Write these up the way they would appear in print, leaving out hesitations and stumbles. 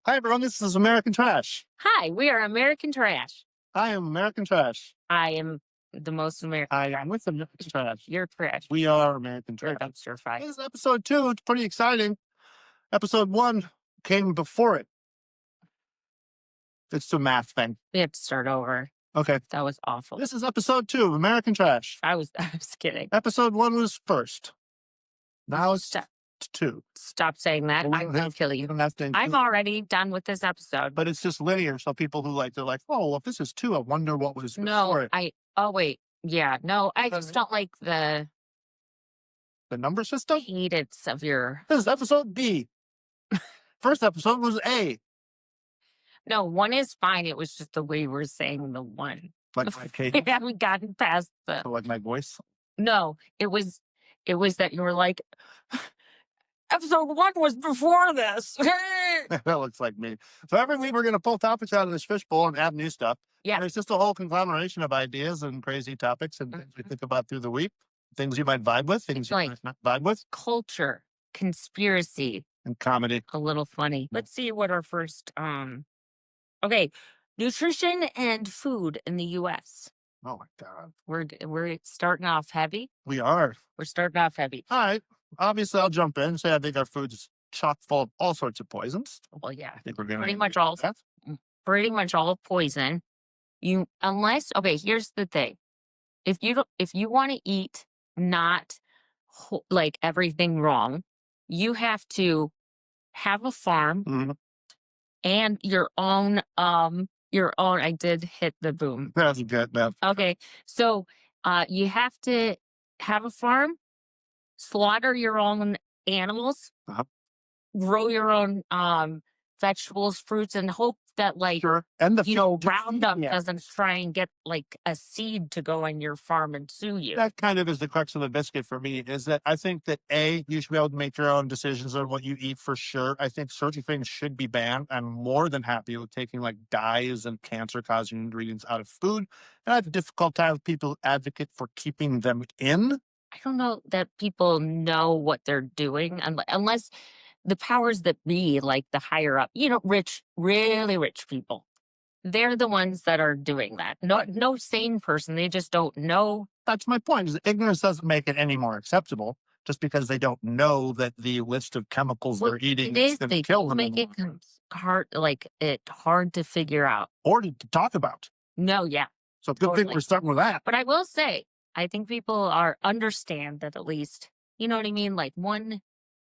Hi, everyone. This is American Trash. Hi, we are American Trash. I am American Trash. I am the most American. I am with American Trash. You're trash. We are American You're Trash. dumpster fire. This is episode 2. It's pretty exciting. Episode 1 came before it. It's the math thing. We have to start over. Okay. That was awful. This is episode 2 of American Trash. I was kidding. Episode 1 was first. Now it's Stop, 2. stop saying that. Well, I'm going to kill You you. don't have to I'm include- already done with this episode. But it's just linear. So people who they're like, oh, well, if this is 2, I wonder what was before No, it. oh, wait. Yeah, no, I Okay. just don't like the The number system? cadence of your. This is episode B. First episode was A. No, 1 is fine. It was just the way we're saying the 1. Like my We cadence, haven't gotten past the. like my voice. No, it was that you were like, episode 1 was before this. That looks like me. So every week we're going to pull topics out of this fishbowl and add new stuff. Yeah. And it's just a whole conglomeration of ideas and crazy topics and things we think about through the week. Things you might vibe with, things you like- might not vibe with, Culture, conspiracy, and comedy. a little funny. Let's see what our first okay, nutrition and food in the US. Oh my God. We're starting off heavy. We are. We're starting off heavy. All right. Obviously, I'll jump in and say I think our food's chock full of all sorts of poisons. Well, yeah. I think we're going to Pretty much all poison. Okay, here's the thing. If you want to eat not like everything wrong, you have to have a farm Mhm. and your own I did hit the boom. That's good. Man. Okay. So you have to have a farm, slaughter your own animals, Uh-huh. grow your own vegetables, fruits, and hope that Sure. And the Roundup yeah. doesn't try and get like a seed to go on your farm and sue you. That kind of is the crux of the biscuit for me, is that I think that you should be able to make your own decisions on what you eat for sure. I think certain things should be banned. I'm more than happy with taking like dyes and cancer causing ingredients out of food. And I have a difficult time with people who advocate for keeping them in. I don't know that people know what they're doing unless the powers that be, like the higher up, really rich people. They're the ones that are doing that. No sane person. They just don't know. That's my point, is that ignorance doesn't make it any more acceptable just because they don't know that the list of chemicals they're eating is going to kill them. Make it hard to figure out. Or to talk about. No, yeah. So good thing Totally. we're starting with that. But I will say, I think people understand that at least, you know what I mean? Like one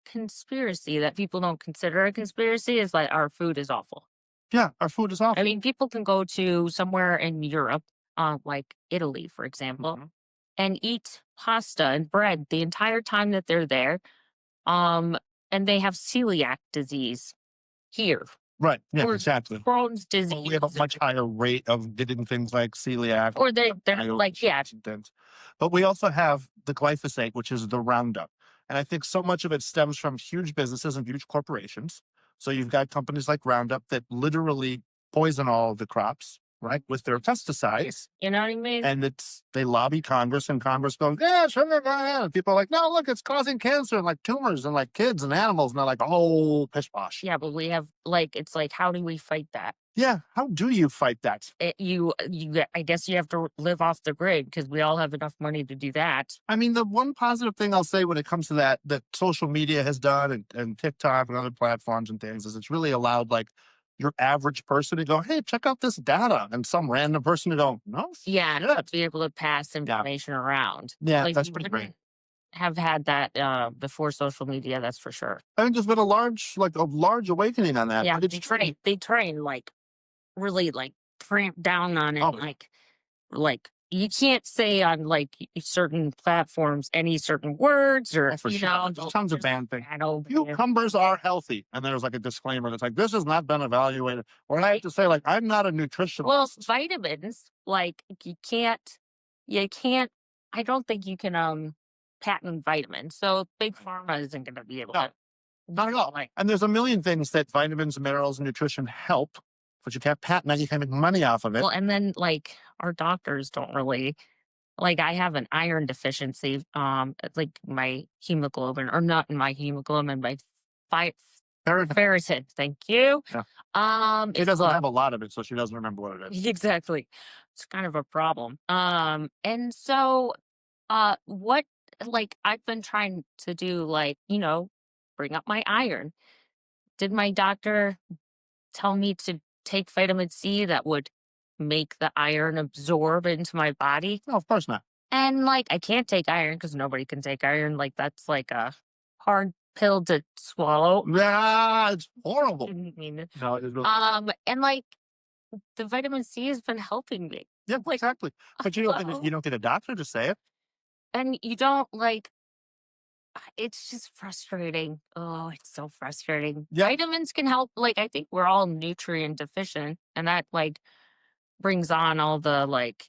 conspiracy that people don't consider a conspiracy is like our food is awful. Yeah, our food is awful. I mean, people can go to somewhere in Europe, like Italy, for example, Mhm. and eat pasta and bread the entire time that they're there. And they have celiac disease here, Right. Yeah, or exactly. Crohn's disease. Well, we have a much higher rate of getting things like celiac. Or they're like, yeah. and things. But we also have the glyphosate, which is the Roundup. And I think so much of it stems from huge businesses and huge corporations. So you've got companies like Roundup that literally poison all of the crops, right, with their pesticides. You know what I mean? And they lobby Congress, and Congress goes, yeah, sure, go ahead. And people are like, no, look, it's causing cancer and like tumors and like kids and animals. And they're like, oh, pish posh. Yeah, but we have it's like, how do we fight that? Yeah. How do you fight that? I guess you have to live off the grid because we all have enough money to do that. I mean, the one positive thing I'll say when it comes to that social media has done and TikTok and other platforms and things is it's really allowed like your average person to go, hey, check out this data. And some random person to go, no. Yeah, shit." to be able to pass information around. Yeah, Like, that's we pretty wouldn't great. have had that before social media, that's for sure. I think there's been a large awakening on that. Yeah, but it's they train like really like cramp down on it. Oh. Like you can't say on like certain platforms any certain words or for sure. There's tons of banned things. know. Cucumbers are healthy. And there's like a disclaimer that's like, this has not been evaluated. Or I have to say, like, I'm not a nutritionist. Well, vitamins, like you can't, I don't think you can patent vitamins. So big pharma isn't going to be able No, to. not at all. Like, And there's a million things that vitamins, minerals, and nutrition help, but you can't patent that. You can't make money off of it. well, and then like our doctors don't really, like I have an iron deficiency, like my hemoglobin, or not in my hemoglobin, my Ferritin. Thank you. Yeah. She It's doesn't low. have a lot of it, so she doesn't remember what it is. Exactly. It's kind of a problem. And so what like I've been trying to do, like, bring up my iron. Did my doctor tell me to take vitamin C that would make the iron absorb into my body? No, of course not. And like I can't take iron because nobody can take iron. Like that's like a hard pill to swallow. Yeah, it's horrible. Didn't mean it. No, it's really, And like the vitamin C has been helping me. yeah, Like, exactly. But you don't get a doctor to say it. and you don't like it's just frustrating. Oh, it's so frustrating. Yeah. Vitamins can help. Like, I think we're all nutrient deficient, and that like brings on all the like,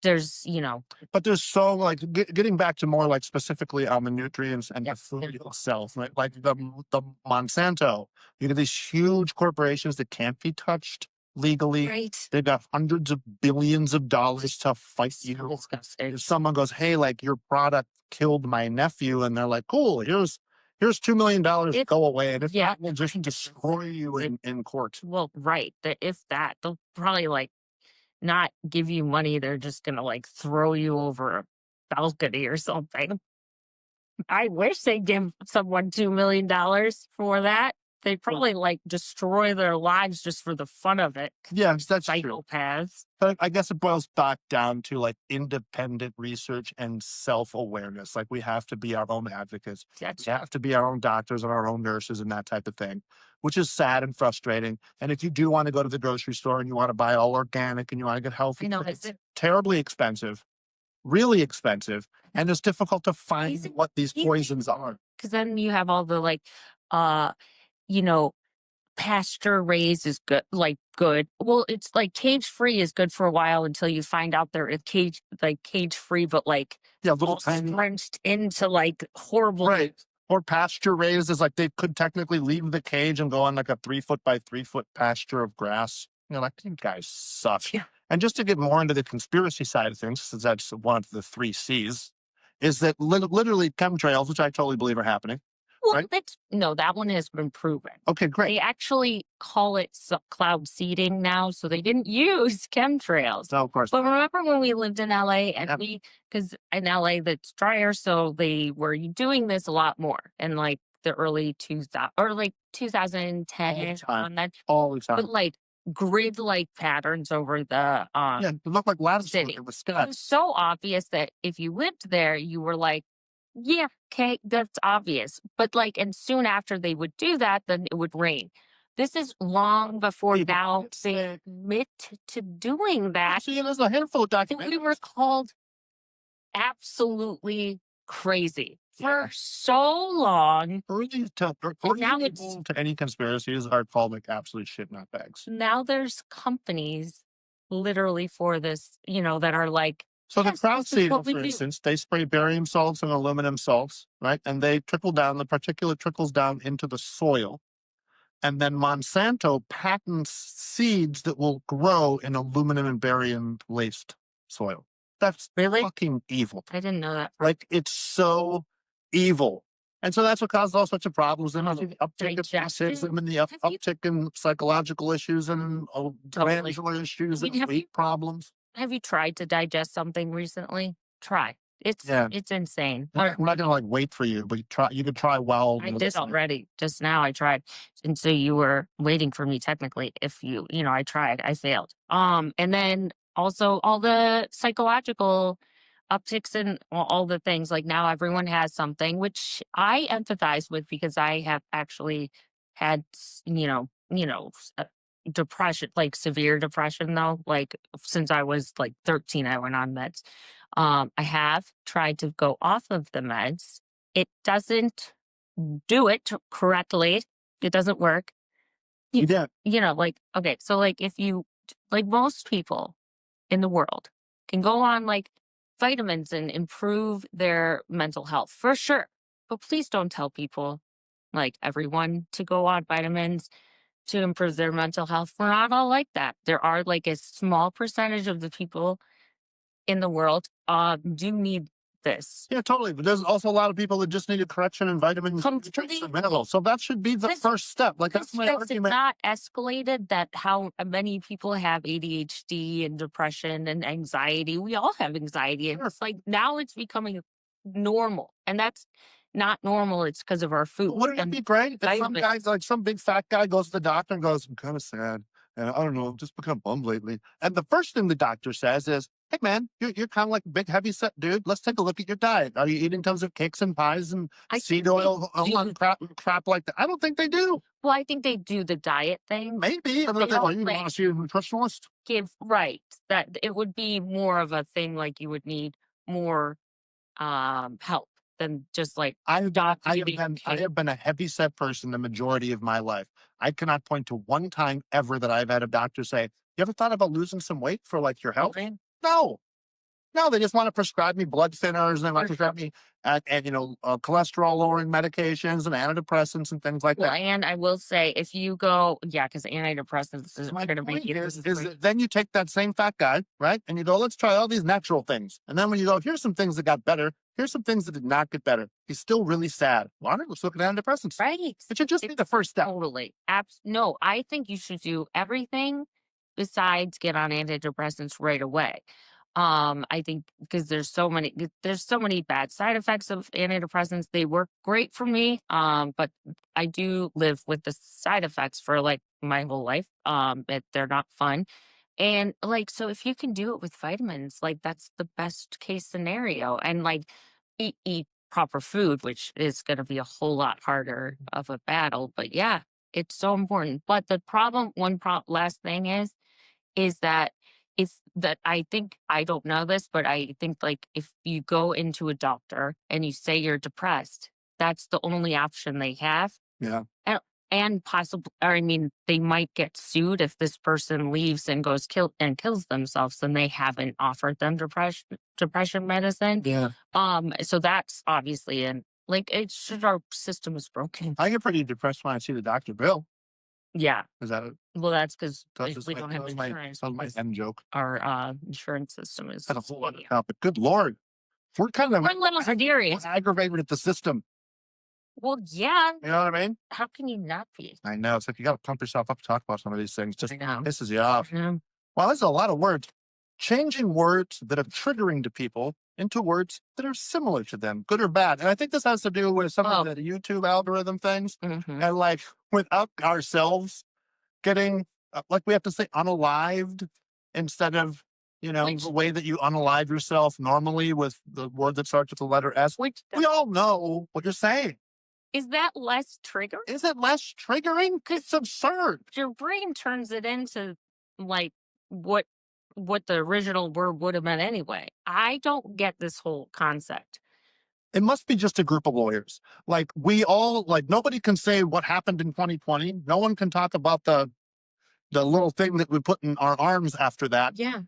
there's, But there's so like getting back to more like specifically on the nutrients and Yep. the food itself, like the Monsanto. You get these huge corporations that can't be touched legally. Right. They've got hundreds of billions of dollars to fight So you. disgusting. If someone goes, "Hey, like your product killed my nephew," and they're like, "Cool, here's $2 million, go away," and if Yeah. not, we'll just destroy you in court. Well, right. That if that, they'll probably like not give you money. They're just gonna like throw you over a balcony or something. I wish they'd give someone $2 million for that. They probably like destroy their lives just for the fun of it. Yeah, that's true. Psychopaths. But I guess it boils back down to like independent research and self awareness. Like we have to be our own advocates. That's We have to be our own doctors and our own nurses and that type of thing, which is sad and frustrating. And if you do want to go to the grocery store and you want to buy all organic and you want to get healthy, I know it's it's terribly expensive, really expensive, and it's difficult to find Easy- what these easy. poisons are. because then you have all the like, uh, you know, pasture raised is good, like good. Well, it's like cage free is good for a while until you find out they're cage free, but like Yeah, little all tiny. drenched into like horrible. Right. Or pasture raised is like they could technically leave the cage and go on like a 3 foot by 3 foot pasture of grass. Like, you guys suck. Yeah. And just to get more into the conspiracy side of things, since that's one of the three C's, is that literally chemtrails, which I totally believe are happening. Well, Right. that one has been proven. Okay, great. They actually call it cloud seeding now, so they didn't use chemtrails. No, of course. But remember when we lived in LA and Yep. because in LA that's drier, so they were doing this a lot more in like the early 2000 or like 2010 time. on that, All the time. but like grid like patterns over the Yeah, it looked like lattice work. city. It was It was so obvious that if you lived there, you were like, yeah, okay, that's obvious. But like, and soon after they would do that, then it would rain. This is long before People now get they sick. admit to doing that. Actually, there's a handful of And we were documentaries. called absolutely crazy Yeah. for so long. Early now it's- people to any conspiracies are called like absolute shit nutbags. Now there's companies literally for this, that are like, So the yes, crowd this is what seeding, we for do. instance, they spray barium salts and aluminum salts, right? And they trickle down, the particulate trickles down into the soil. And then Monsanto patents seeds that will grow in aluminum and barium laced soil. That's Really? fucking evil. I didn't know that. Like, it's so evil. And so that's what causes all sorts of problems. Then Oh, the uptick of digestion. racism and the Have you- uptick in psychological issues and Totally. glandular issues I mean, and have you- weight problems. Have you tried to digest something recently? Try. It's Yeah. it's insane. I'm not gonna like wait for you, but you could try while I you're did listening. already. Just now I tried. And so you were waiting for me technically. If I tried, I failed. And then also all the psychological upticks and all the things, like now everyone has something, which I empathize with because I have actually had, depression, like severe depression though, like since I was like 13, I went on meds. I have tried to go off of the meds. It doesn't do it correctly. It doesn't work. Yeah. Like, okay, so like if you, like most people in the world can go on like vitamins and improve their mental health for sure. But please don't tell people, like everyone, to go on vitamins to improve their mental health. We're not all like that. There are like a small percentage of the people in the world do need this. Yeah, totally. But there's also a lot of people that just need a correction in vitamins, Completely. and minerals. So that should be the This- first step. Like that's my Has argument. not escalated that how many people have ADHD and depression and anxiety. We all have anxiety. And Sure. it's like now it's becoming normal. And that's not normal. It's because of our food. Wouldn't it and be great if some vitamins. guys, like some big fat guy, goes to the doctor and goes, "I'm kind of sad, and I don't know, I've just become bummed lately." And the first thing the doctor says is, "Hey man, you're kind of like a big heavy set dude. Let's take a look at your diet. Are you eating tons of cakes and pies and I seed think they oil, do. crap like that?" I don't think they do. Well, I think they do the diet thing. Maybe. But And they they go, don't, "You like, want to see a nutritionalist?" give right. That it would be more of a thing like you would need more help than just like doctor giving I cake. have been a heavy set person the majority of my life. I cannot point to one time ever that I've had a doctor say, "You ever thought about losing some weight for like your health?" Okay. No. No, they just want to prescribe me blood thinners, and they want to prescribe me cholesterol lowering medications and antidepressants and things like Well, that. and I will say if you go, yeah, because antidepressants is My going to point make you is that then you take that same fat guy, right? And you go, "Let's try all these natural things." And then when you go, "Here's some things that got better. Here's some things that did not get better." He's still really sad. Well, all right, let's look at antidepressants. right. It should just be It's the first step. totally. No, I think you should do everything besides get on antidepressants right away. I think because there's so many bad side effects of antidepressants. They work great for me. But I do live with the side effects for like my whole life. They're not fun. And like, so if you can do it with vitamins, like that's the best case scenario. And like, eat proper food, which is going to be a whole lot harder of a battle. But yeah, it's so important. But the problem, last thing is that if that I think I don't know this, but I think like if you go into a doctor and you say you're depressed, that's the only option they have. Yeah. And, and possible, or I mean, they might get sued if this person leaves and kills themselves, then they haven't offered them depression medicine. Yeah. So that's obviously like it's just our system is broken. I get pretty depressed when I see the Dr. Bill. Yeah. Is that a, Well, that's because that's we don't have my, insurance. that's my Because end joke? our insurance system is That's a whole other topic. Good Lord. We're kind of we're a little serious. aggravated at the system. Well, yeah. You know what I mean? How can you not be? I know. It's like you got to pump yourself up to talk about some of these things. Just I know. pisses you off. Yeah. Well, there's a lot of words. Changing words that are triggering to people into words that are similar to them, good or bad. And I think this has to do with some of the YouTube algorithm things. Mhm. And like without ourselves getting, like we have to say unalived instead of, Which the way that you unalive yourself normally with the word that starts with the letter S. which We all know what you're saying. is that less trigger? Is it less triggering? It's absurd. Your brain turns it into like what the original word would have meant anyway. I don't get this whole concept. It must be just a group of lawyers. Like we all, like nobody can say what happened in 2020. No one can talk about the little thing that we put in our arms after that. Yeah.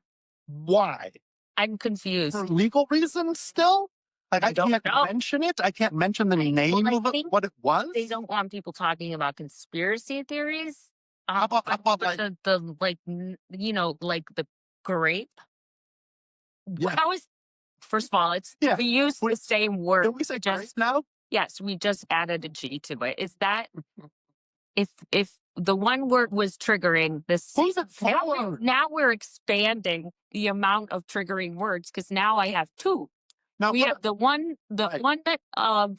Why? I'm confused. For legal reasons still? Like I don't can't know. mention it. I can't mention the name of it, think what it was. They don't want people talking about conspiracy theories. How about But like, the like like the grape. yeah. How is first of all, it's Yeah. we use the same word. Can we say grape now? Yes, we just added a G to it. Is that if the one word was triggering this Who's it for? now we're expanding the amount of triggering words because now I have two. Now, We have the one Right. one that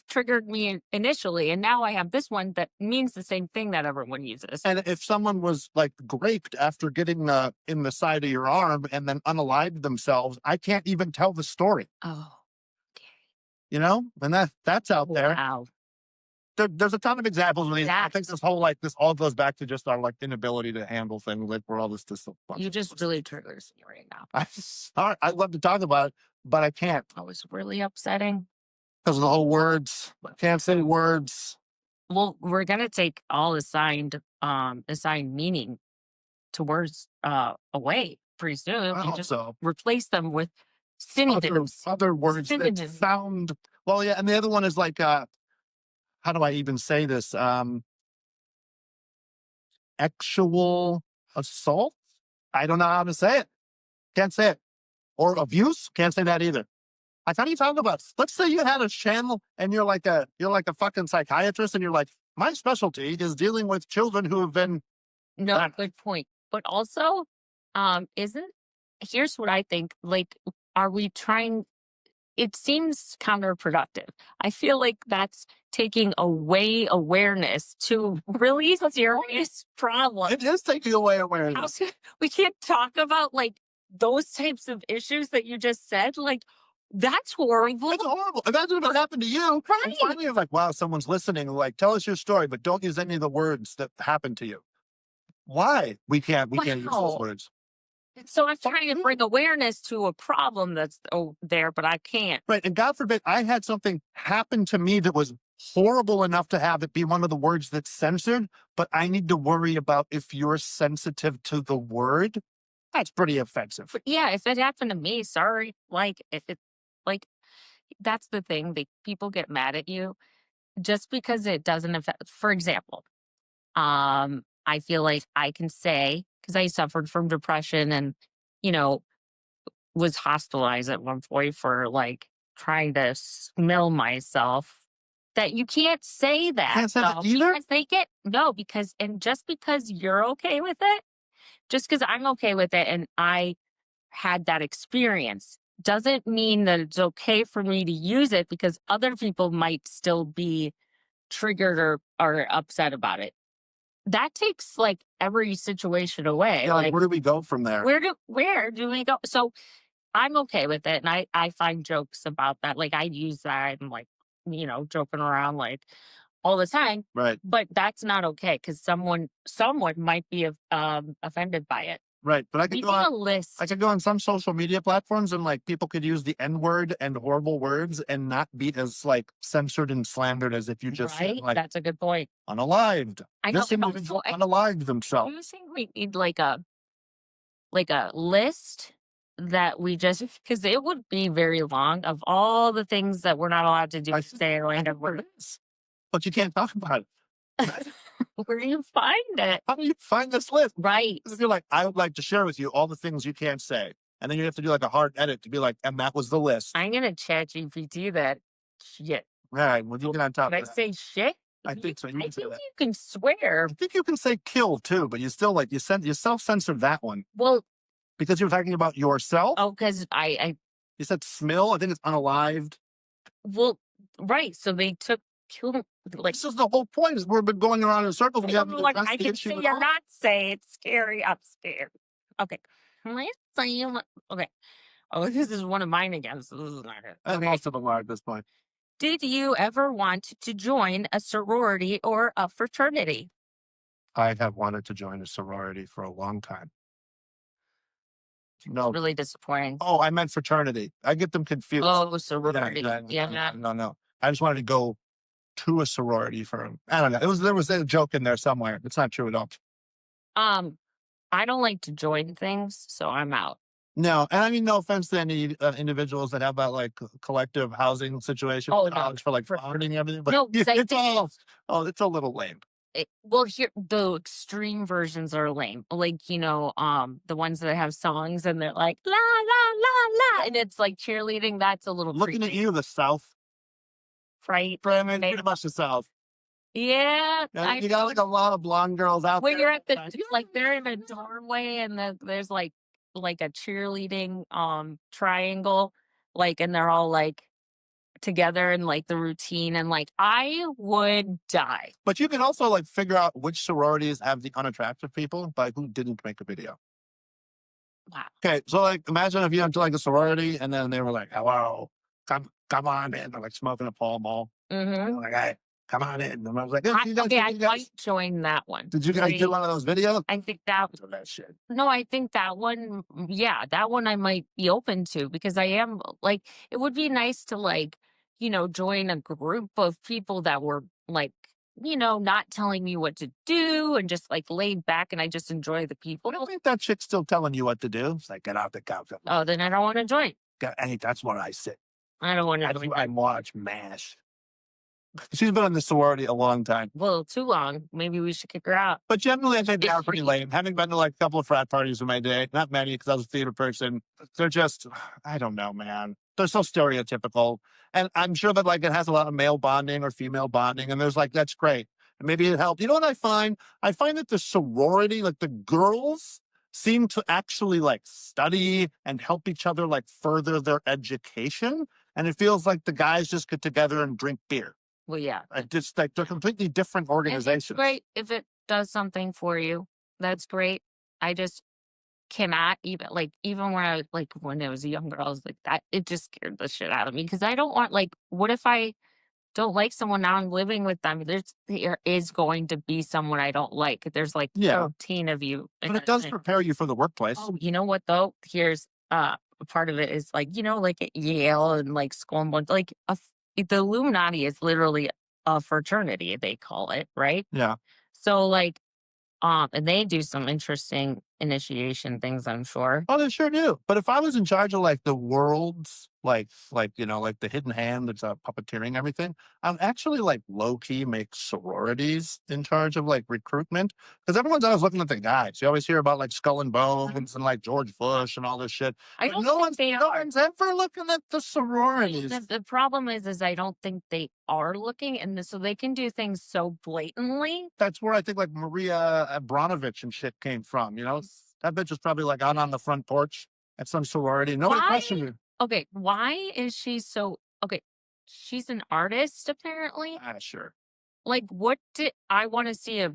triggered me initially, and now I have this one that means the same thing that everyone uses. and if someone was like graped after getting in the side of your arm and then unalived themselves, I can't even tell the story. Oh, And that's out there. wow. There's a ton of examples of these. I That- think this all goes back to just our like inability to handle things. Like we're all this You just really triggers me right now. I'm sorry. I'd love to talk about it, but I can't That was really upsetting. because of the whole words. I can't say words. Well, we're gonna take all assigned meaning to words away pretty soon. I You hope just so. replace them with synonyms. Other words that Synonyms. sound well, yeah. And the other one is like, how do I even say this? Actual assault. I don't know how to say it. Can't say it. Or abuse. Can't say that either. Like, how do you talk about? Let's say you had a channel and you're like a fucking psychiatrist, and you're like, my specialty is dealing with children who have been. No, good point. But also, isn't here's what I think. Like, are we trying it seems counterproductive. I feel like that's taking away awareness to really serious problems. It is taking away How awareness. we can't talk about like those types of issues that you just said. Like, that's horrible. It's horrible. Imagine if it happened to you. And Right. finally, you're like, wow, someone's listening. Like, tell us your story, but don't use any of the words that happened to you. Why? We can't use those Wow. words. So I'm trying to bring awareness to a problem that's there, but I can't. Right. And God forbid I had something happen to me that was horrible enough to have it be one of the words that's censored, but I need to worry about if you're sensitive to the word. That's pretty offensive. But yeah, if it happened to me, sorry. Like, if it, like, that's the thing. People get mad at you just because it doesn't affect. For example, I feel like I can say, because I suffered from depression and, you know, was hospitalized at one point for like trying to smell myself, that you can't say that. Can't say that though, either? because they get, no, because, and just because you're okay with it, just because I'm okay with it and I had that experience doesn't mean that it's okay for me to use it because other people might still be triggered or upset about it. That takes like every situation away. Yeah, like, where do we go from there? Where do we go? So I'm okay with it, and I find jokes about that. Like, I use that and like, joking around like all the time. Right. But that's not okay because someone might be offended by it. Right. But We need a list. I could go on some social media platforms and like people could use the N word and horrible words and not be as like censored and slandered as if you just said, Right? like, That's a good point. unalived. I know. This individual unalived Do themselves. you think we need like a list that we just, because it would be very long, of all the things that we're not allowed to do, I say or land of There word. is. But you can't talk about it. Where do you find it? How do you find this list? Right. Because if you're like, I would like to share with you all the things you can't say. And then you have to do like a hard edit to be like, and that was the list. I'm gonna chat GPT that shit. All right, well, you get on top Can I of that. say shit? I think so. You I can say think that. you can swear. I think you can say kill too, but you still like you self-censored that one Well, because you're talking about yourself. oh, because I You said smill. I think it's unalived. well, right. So they took kill like. This is the whole point. Is we've been going around in circles. We haven't Like, addressed I the can issue say at you're all. not say it's scary. I'm scared. Okay. Let's say okay. Oh, this is one of mine again. So this is not it. And most of them are at this point. Did you ever want to join a sorority or a fraternity? I have wanted to join a sorority for a long time. It's No. really disappointing. Oh, I meant fraternity. I get them confused. Oh, sorority. Yeah. No. I just wanted to go to a sorority for. I don't know. There was a joke in there somewhere. It's not true at all. I don't like to join things, so I'm out. No, and I mean no offense to any individuals that have that like collective housing situation Oh, in no. college for like farting and everything, but No, it's I all it's a little lame. well, here the extreme versions are lame. Like, the ones that have songs and they're like la la la la, and it's like cheerleading. That's a little Looking at creepy, you, the South, right? Brandon, pretty much the South. Yeah, You got like a lot of blonde girls out when there. you're at the like they're in a doorway and there's like a cheerleading triangle, like, and they're all like together in like the routine, and like I would die. But you can also like figure out which sororities have the unattractive people by who didn't make a video. Wow. Okay, so like imagine if you went to like a sorority and then they were like, "Hello, come on in," they're like smoking a Pall Mall. Mm-hmm. Like, "Hey, come on in." And I was like, I you guys, might join that one. did you guys do one of those videos? I think that That shit. no, I think that one, yeah, that one I might be open to because I am like, it would be nice to like, join a group of people that were like, not telling me what to do and just like laid back, and I just enjoy the people. I don't think that chick's still telling you what to do. It's like, get out the couch. Oh, then I don't want to join. Hey, that's where I sit. I don't want to join. I watch MASH. She's been in the sorority a long time. Well, too long. Maybe we should kick her out. But generally, I think they are pretty lame. Having been to like a couple of frat parties in my day, not many because I was a theater person, they're just, I don't know, man. They're so stereotypical. And I'm sure that like it has a lot of male bonding or female bonding. And there's like, that's great. And maybe it helped. You know what I find? I find that the sorority, like the girls, seem to actually like study and help each other like further their education. And it feels like the guys just get together and drink beer. Well, yeah. Just like they're completely different And it's organizations. great if it does something for you. That's great. I just cannot even when I was like when I was a young girl, I was like that it just scared the shit out of me because I don't want like what if I don't like someone now I'm living with them? There is going to be someone I don't like. There's like Yeah. 13 of you. But it does prepare you for the workplace. Oh, you know what though? Here's a part of it is like, like at Yale and like school and like the Illuminati is literally a fraternity, they call it, right? Yeah. So like and they do some interesting initiation things, I'm sure. Oh, they sure do. But if I was in charge of like the world's like the hidden hand that's puppeteering everything, I'd actually like low key make sororities in charge of like recruitment because everyone's always looking at the guys. You always hear about like Skull and Bones and like George Bush and all this shit. I But don't no think one's they no are. one's ever looking at the sororities. The problem is I don't think they are looking, and so they can do things so blatantly. That's where I think like Maria Abranovich and shit came from. That bitch was probably like out on the front porch at some sorority. Nobody questioned her. Okay, why is she so okay? She's an artist, apparently. Ah, sure. Like, what did I want to see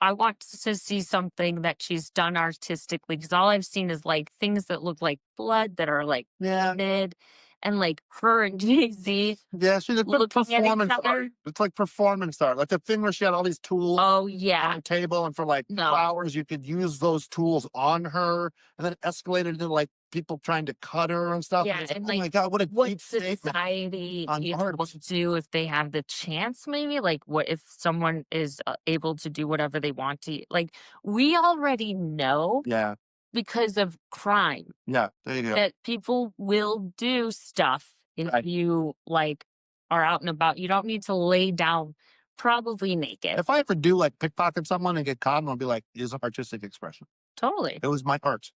I want to see something that she's done artistically because all I've seen is like things that look like blood that are like Yeah. painted and like her and Jay-Z Yeah, she's a good looking at each performance other. art. It's like performance art. Like the thing where she had all these tools Oh on yeah. the table, and for like No. flowers, you could use those tools on her, and then it escalated into like people trying to cut her and stuff. Yeah, And and oh like my god, what a what deep statement society on art. will do if they have the chance, maybe? Like, what if someone is able to do whatever they want to? Like, we already know Yeah, because of crime yeah. There you go. that people will do stuff if Right. you like are out and about. You don't need to lay down, probably naked. If I ever do like pickpocket someone and get caught, I'll be like, "Is an artistic expression. Totally, It was my art."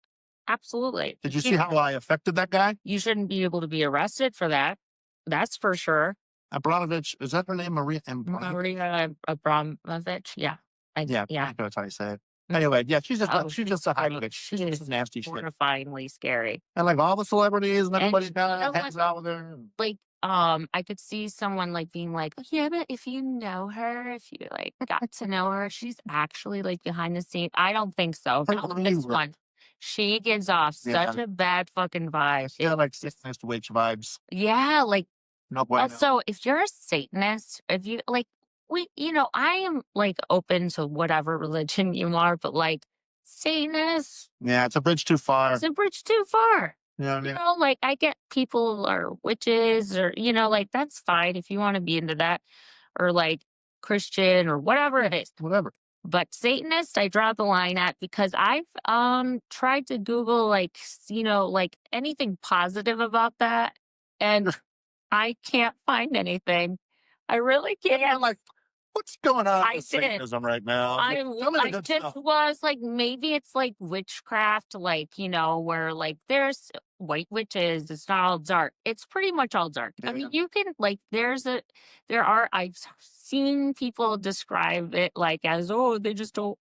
absolutely. Did you see how I affected that guy? You shouldn't be able to be arrested for that. That's for sure. Abranovich, is that her name? Maria Abranovich? Maria Abramovich. Yeah. Yeah, Yeah. I think that's how you say it. Anyway, yeah, she's just Oh, she's just a high bitch. she She's is just nasty shit. horrifyingly scary. And like all the celebrities and everybody you kind know of hangs what? out with her. Like, I could see someone like being like, "Oh, yeah, but if you know her, if you like got to know her, she's actually like behind the scene." I don't think so. Her Not with this anywhere. one. She gives off Yeah. such a bad fucking vibe. Yeah, like Satanist witch vibes. Yeah, like No bueno. also if you're a Satanist, if you like I am like open to whatever religion you are, but like Satanists, Yeah, it's a bridge too far. it's a bridge too far. You know what I mean? Like I get people are witches or, like that's fine if you want to be into that or like Christian or whatever it is. Whatever. But Satanist, I draw the line at because I've tried to Google like like anything positive about that, and I can't find anything. I really Yeah, can't. like, what's going on I with did. Satanism right now? Like, tell me the I good just stuff. was like, maybe it's like witchcraft, like, where like there's white witches, it's not all dark. It's pretty much all dark. I mean, you can like, I've seen people describe it like as, oh, they just don't,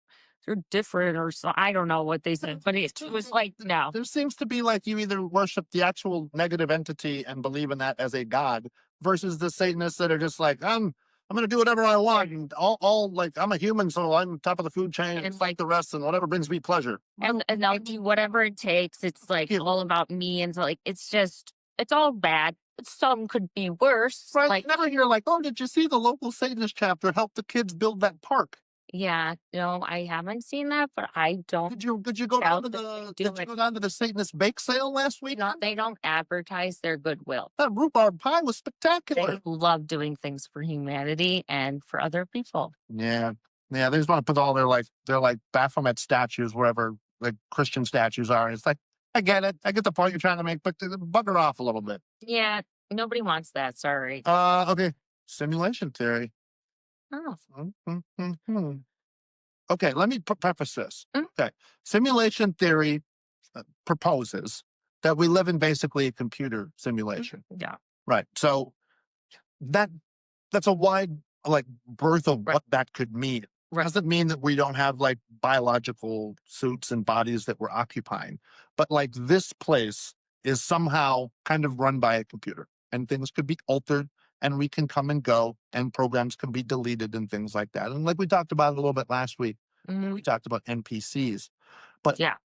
they're different or so. I don't know what they said, but it was like, no. There seems to be like you either worship the actual negative entity and believe in that as a god versus the Satanists that are just like, I'm gonna do whatever I want and all like I'm a human, so I'm top of the food chain and like the rest and whatever brings me pleasure. And I'll do whatever it takes. It's like all about me. And so like, it's all bad. Some could be worse. Right? Like, Never hear like, oh, did you see the local Satanist chapter help the kids build that park? yeah, no, I haven't seen that, but I don't. Did you go down to the Satanist bake sale last week? No, they don't advertise their goodwill. That rhubarb pie was spectacular. They love doing things for humanity and for other people. Yeah. Yeah, they just want to put all their like Baphomet statues wherever like Christian statues are. It's like, I get it. I get the point you're trying to make, but bugger off a little bit. Yeah, nobody wants that. Sorry. Okay. Simulation theory. Oh. Mhm. Okay, let me preface this. Mm. Okay, simulation theory proposes that we live in basically a computer simulation. Yeah. Right. So that that's a wide like berth of Right. what that could mean. Right. Doesn't mean that we don't have like biological suits and bodies that we're occupying, but like this place is somehow kind of run by a computer, and things could be altered, and we can come and go, and programs can be deleted and things like that. And like we talked about a little bit last week, we talked about NPCs. But Yeah.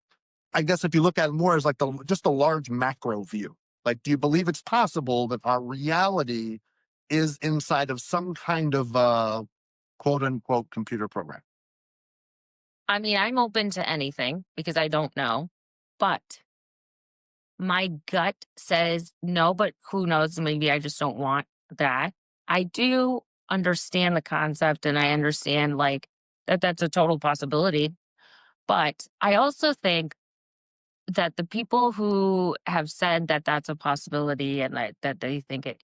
I guess if you look at it more as like just a large macro view, like, do you believe it's possible that our reality is inside of some kind of quote unquote computer program? I mean, I'm open to anything because I don't know, but my gut says no, but who knows? Maybe I just don't want that. I do understand the concept and I understand like that that's a total possibility. But I also think that the people who have said that that's a possibility and that they think it,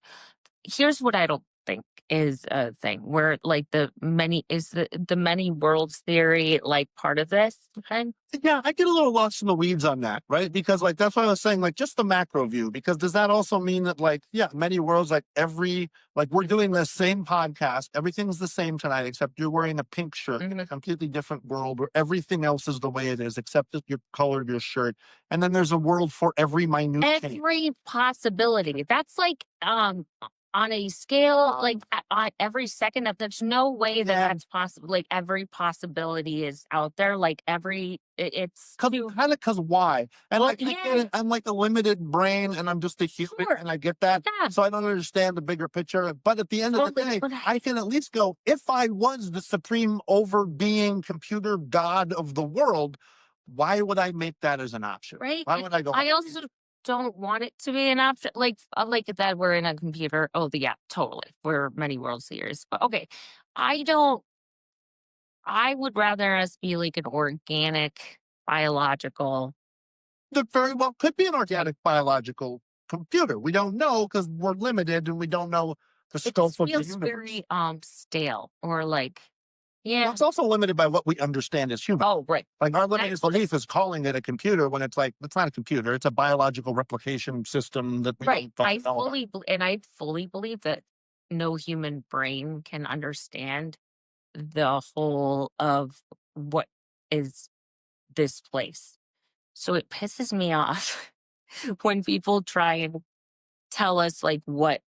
here's what I don't think is a thing where like the many worlds theory like part of this thing. Yeah, I get a little lost in the weeds on that, right? Because like that's why I was saying, like just the macro view. Because does that also mean that, like, yeah, many worlds, like we're doing the same podcast, everything's the same tonight, except you're wearing a pink shirt in a completely different world where everything else is the way it is, except that your color of your shirt. And then there's a world for every minute change. Every possibility. That's like on a scale like on every second of there's no way that Yeah. that's possible. Like every possibility is out there. Like it's Kind of because why? And well, like I get yeah, it, I'm like a limited brain, and I'm just a human, sure. and I get that. Yeah. So I don't understand the bigger picture. But at the end of the Totally. day, But I can at least go, if I was the supreme overbeing computer god of the world, why would I make that as an option? right. Why And would I go? I also don't want it to be an option. Like that we're in a computer. Oh, yeah, totally. We're many world series. But okay. I don't I would rather us be like an organic, biological. That very well could be an organic biological computer. We don't know because we're limited and we don't know the It scope just of the feels universe. very stale or like, Well, yeah. it's also limited by what we understand as humans. Oh, right. Like our limited That's belief is calling it a computer when it's like it's not a computer; it's a biological replication system that we right. don't know about. I fully believe that no human brain can understand the whole of what is this place. So it pisses me off when people try and tell us like what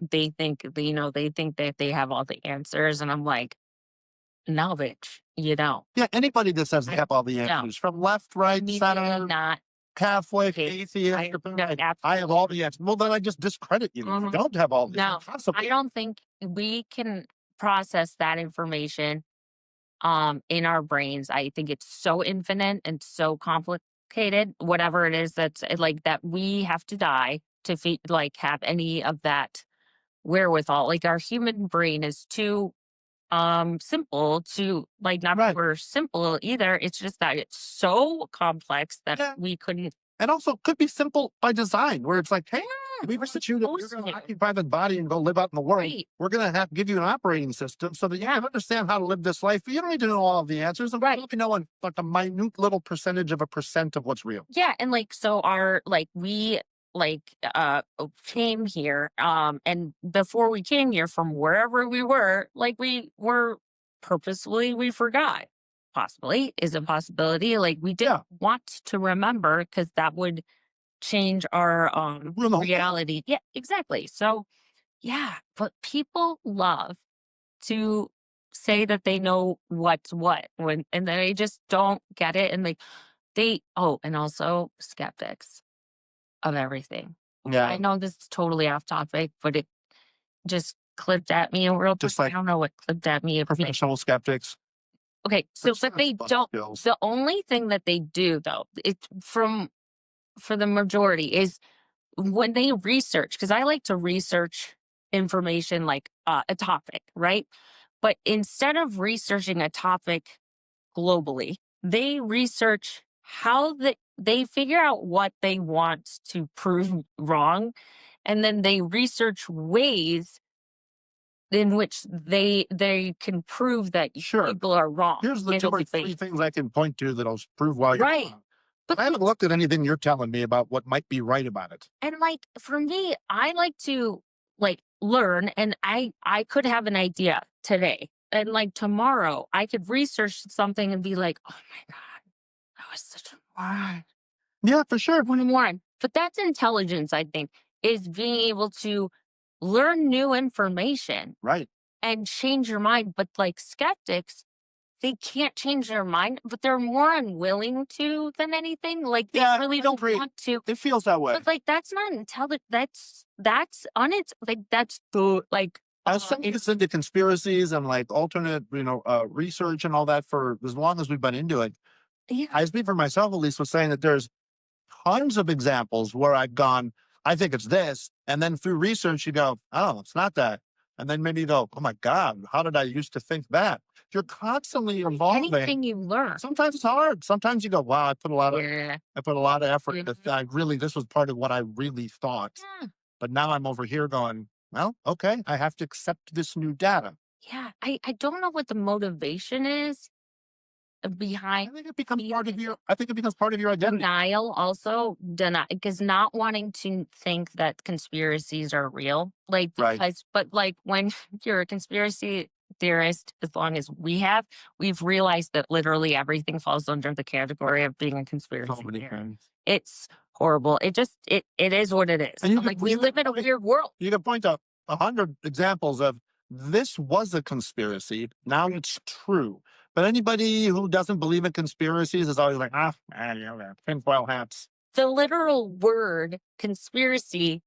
they think, they think that they have all the answers and I'm like, no, bitch, you don't. Yeah, anybody that says they have all the No. answers, from left, right, Immediately center, not. Catholic, Okay, atheist, I like, no, I have all the answers. Well, then I just discredit you. You Mhm. don't have all the No, I possibly. don't think we can process that information in our brains. I think it's so infinite and so complicated, whatever it is that's like that we have to die to like have any of that wherewithal. Like our human brain is too simple to like not Right. for simple either. It's just that it's so complex that Yeah. we couldn't. And also could be simple by design, where it's like, hey, Yeah, we wish that you're supposed going to to. occupy the body and go live out in the world. Right. We're going to have to give you an operating system so that you Yeah. can understand how to live this life. But you don't need to know all of the answers. And Right. you know, like a minute little percentage of a percent of what's real. Yeah, and like so our like we like came here and before we came here from wherever we were, like we were purposefully we forgot. Possibly is a possibility. Like we didn't want to remember because that would change our reality. Yeah, exactly. So yeah, but people love to say that they know what's what when and they just don't get it and and also skeptics of everything. Yeah. I know this is totally off topic, but it just clipped at me a real Just quick. like I don't know what clipped at me. professional skeptics. Okay, so It's but they not don't. skills. The only thing that they do though, it's from for the majority is when they research, because I like to research information like a topic, right? But instead of researching a topic globally, they research how they figure out what they want to prove wrong. And then they research ways in which they can prove that Sure. people are wrong. Here's the in two a or three debate. things I can point to that'll prove why you're Right. wrong. But I haven't looked at anything you're telling me about what might be right about it. and like for me, I like to like learn, and I could have an idea today, and like tomorrow I could research something and be like, oh my god, that was such a moron. Yeah, for sure. What a moron. But that's intelligence, I think, is being able to learn new information Right. and change your mind. But like skeptics, they can't change their mind, but they're more unwilling to than anything. Like they Yeah, really I don't agree. want to. It feels that way. But like that's not intelligent. That's on its like that's the like As somebody it's gets into conspiracies and like alternate, research and all that for as long as we've been into it, yeah, I speak for myself at least with saying that there's tons of examples where I've gone, I think it's this. And then through research, you go, oh, it's not that. And then maybe you go, oh my God, how did I used to think that? You're constantly evolving. anything you learn. Sometimes it's hard. Sometimes you go, wow, Yeah. I put a lot of effort. Mhm. I really, this was part of what I really thought. Yeah. But now I'm over here going, well, okay, I have to accept this new data. Yeah. I don't know what the motivation is behind I think it becomes part of your identity. denial also deny because not wanting to think that conspiracies are real like Right. because but like when you're a conspiracy theorist as long as we've realized that literally everything falls under the category of being a So conspiracy many theorist. things. It's horrible. It is what it is. And you Like could, we live in a weird world. you can point out 100 examples of this was a conspiracy. Now it's true. But anybody who doesn't believe in conspiracies is always like, tinfoil hats. The literal word conspiracy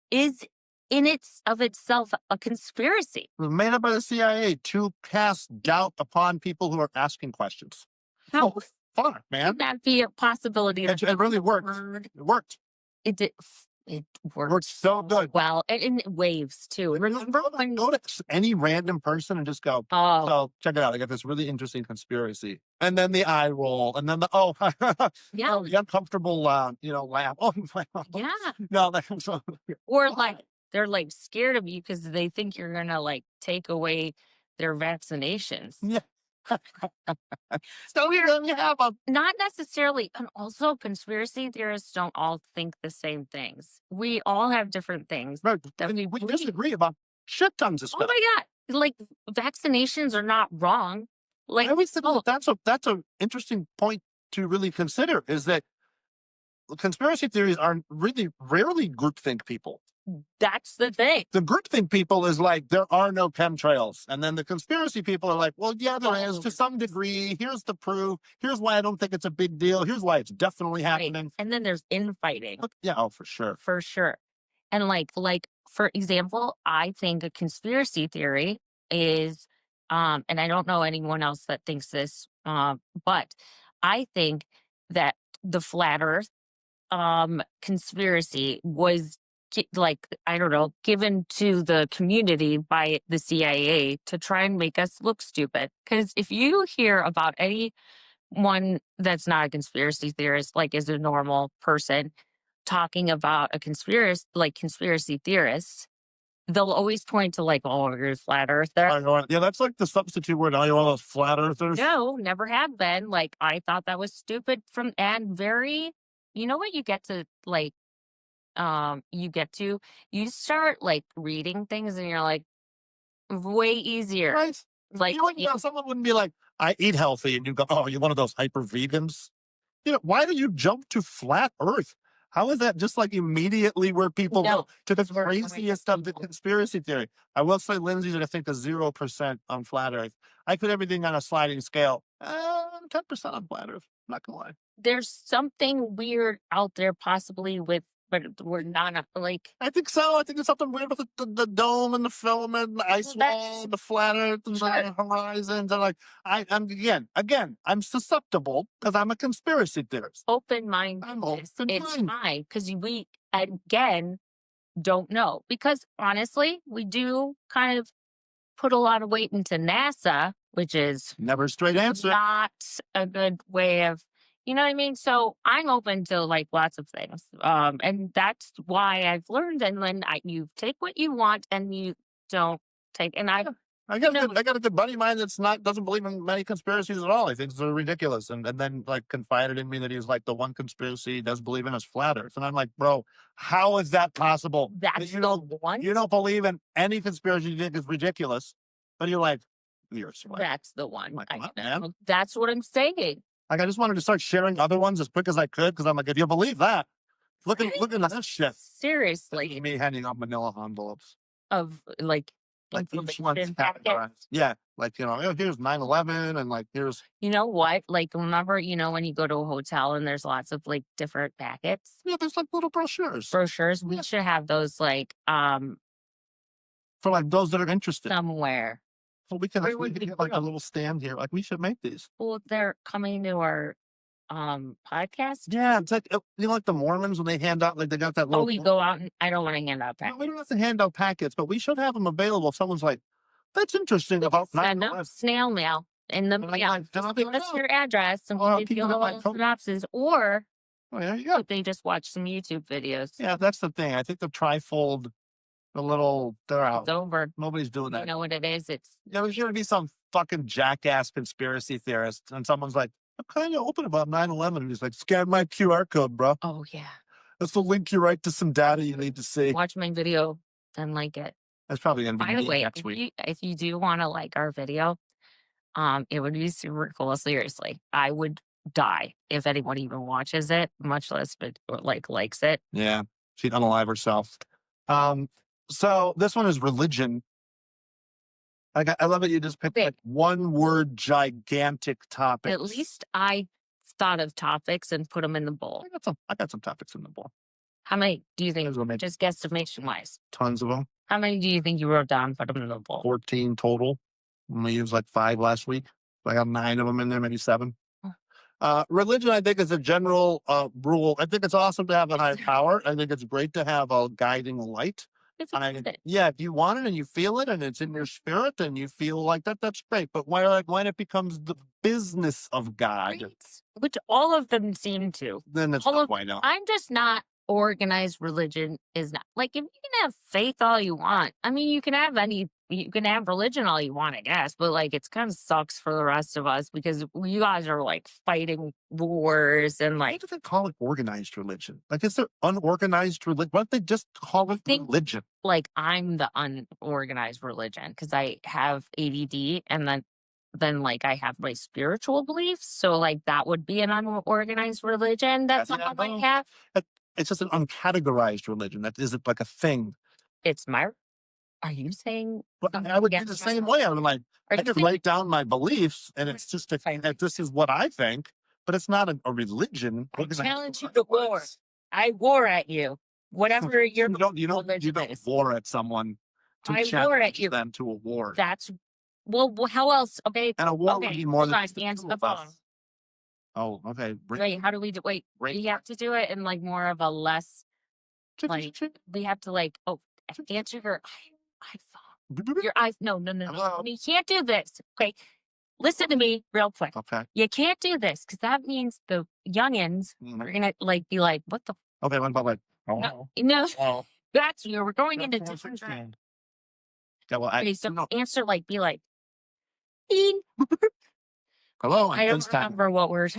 is in its of itself a conspiracy. It was made up by the CIA to cast doubt upon people who are asking questions. How Oh, fuck, man. could that be a possibility? It really worked. Word? It worked. It did. It It worked worked so good. well, and waves too. Remember when? Go to any random person and just go, Oh, so check it out. I got this really interesting conspiracy. And then the eye roll. And then the, yeah, the uncomfortable, laugh. Oh, yeah. no, that's so, Or like they're like scared of you because they think you're gonna like take away their vaccinations. yeah. So you have a, Not necessarily, and also conspiracy theorists don't all think the same things. We all have different things right, that we we believe. disagree about shit tons of Oh stuff. my god! Like vaccinations are not wrong. Like I always think oh, that's an interesting point to really consider is that conspiracy theories are really rarely groupthink people. that's the thing. The groupthink people is like, there are no chemtrails. And then the conspiracy people are like, well, yeah, there is to some degree. Here's the proof. Here's why I don't think it's a big deal. Here's why it's definitely Right. happening. And then there's infighting Yeah, oh, for sure. for sure. And like for example, I think a conspiracy theory is and I don't know anyone else that thinks this, but I think that the flat earth conspiracy was like I don't know given to the community by the CIA to try and make us look stupid because if you hear about anyone that's not a conspiracy theorist like is a normal person talking about a conspiracy theorists they'll always point to like oh you're a flat earther. Yeah, that's like the substitute word. All you all those flat earthers. No, never have been. Like I thought that was stupid from and very you know what you get to like you get to you start like reading things and you're like way easier. Right. Like Someone wouldn't be like, I eat healthy. And you go, oh, you're one of those hyper vegans. Why do you jump to flat earth? How is that just like immediately where people No, go to the because we're craziest of the conspiracy theory? I will say Lindsay's at I think a 0% on flat earth. I put everything on a sliding scale. 10% on flat earth. Not gonna lie. there's something weird out there possibly with but we're not like I think so. I think there's something weird with the dome and the filament, and the ice wall, the flat earth, and the horizons. And like, I'm again, I'm susceptible because I'm a conspiracy theorist. open minded. I'm It's open-minded. fine because we again don't know because honestly we do kind of put a lot of weight into NASA, which is Never a straight answer. not a good way of you know what I mean? So I'm open to like lots of things. And that's why I've learned and then you take what you want and you don't take. And I I got a good buddy of mine doesn't believe in many conspiracies at all. He thinks they're ridiculous, and then like confided in me that he's like the one conspiracy he does believe in is flat Earth, and I'm like, bro, how is that possible? That's You the don't one. you don't believe in any conspiracy you think is ridiculous, but you're like, you're flat. That's the one. Like, I what, know. man? That's what I'm saying. Like, I just wanted to start sharing other ones as quick as I could because I'm like, if you believe that, look at this shit. This is Seriously, me handing out manila envelopes. of like Like each information one's packet. categorized. Yeah. Like, oh, here's 9/11 and like here's You know what? Like, remember, when you go to a hotel and there's lots of like different packets, there's like little brochures brochures. We Yeah. should have those like for like those that are interested. somewhere. So we can Where we would can we get put like a 'em? little stand here. Like we should make these. Well, they're coming to our podcast. Yeah, it's like like the Mormons when they hand out like they got that Oh, little. we go out and I don't want to hand out No, packets. we don't have to hand out packets, but we should have them available. If someone's like, that's interesting about Send them 9/11. snail mail in the And I'm mail. like, then I'll be Give like, us oh, your address and I'll we'll give keep you it a in my little coat. synopsis. Or there you go. they just watch some YouTube videos. Yeah, that's the thing. I think the trifold, they're out. It's over. Nobody's doing You that. know what it is? It's There's going to be some fucking jackass conspiracy theorist, and someone's like, I'm kind of open about 9/11. And he's like, scan my QR code, bro. oh yeah. That's the link you right to some data you need to see. Watch my video and like it. That's probably going to be By the me way, next week. if you do want to like our video, it would be super cool. Seriously, I would die if anyone even watches it, much less or likes it. Yeah, she'd unalive herself. So this one is religion. I love it. You just picked Okay. like one word, gigantic topics. At least I thought of topics and put them in the bowl. I got some topics in the bowl. How many do you think? There's one, maybe Just guesstimation wise, tons of them. how many do you think you wrote down? Put them in the bowl. 14 total. We used like 5 last week. I got 9 of them in there, maybe 7. Religion, I think, is a general rule. I think it's awesome to have a higher power. I think it's great to have a guiding light. It's Yeah, if you want it and you feel it and it's in your spirit and you feel like that, that's great. But when it becomes the business of God, great, which all of them seem to. then it's All not of- why not. I'm just not organized. Religion is not like if you can have faith all you want. I mean, you can have religion all you want, I guess, but like it's kind of sucks for the rest of us because you guys are like fighting wars and Why like do they call it organized religion? Like, is there unorganized religion? Why don't they just call it think- religion? like I'm the unorganized religion because I have ADD and then like I have my spiritual beliefs. So like that would be an unorganized religion that Yeah, someone no. might have. It's just an uncategorized religion. That isn't like a thing. It's are you saying But something I would be the against my same religion? way. I'm like, Are I you could saying write down my beliefs, and it's just Fine. that this is what I think, but it's not a religion. I challenge you to war. I war at you. Whatever your You don't religion is. war at someone to I war at challenge you. them to a war. That's well, how else? Okay. And a war Okay, would be more hold than on, just the answer two the of us. phone. Oh, okay. Wait, how do we do? Wait, Right. we have to do it in like more of a less. Like we have to like answer your iPhone. Your iPhone. No. Hello? You can't do this. Okay, listen to me real quick. Okay. You can't do this because that means the youngins are gonna like be like, what the? Okay, what about like, No, oh, that's we're going into that's different. 16. Yeah, well, Okay, so no. answer like be like. Bean. Hello, I don't remember what we're.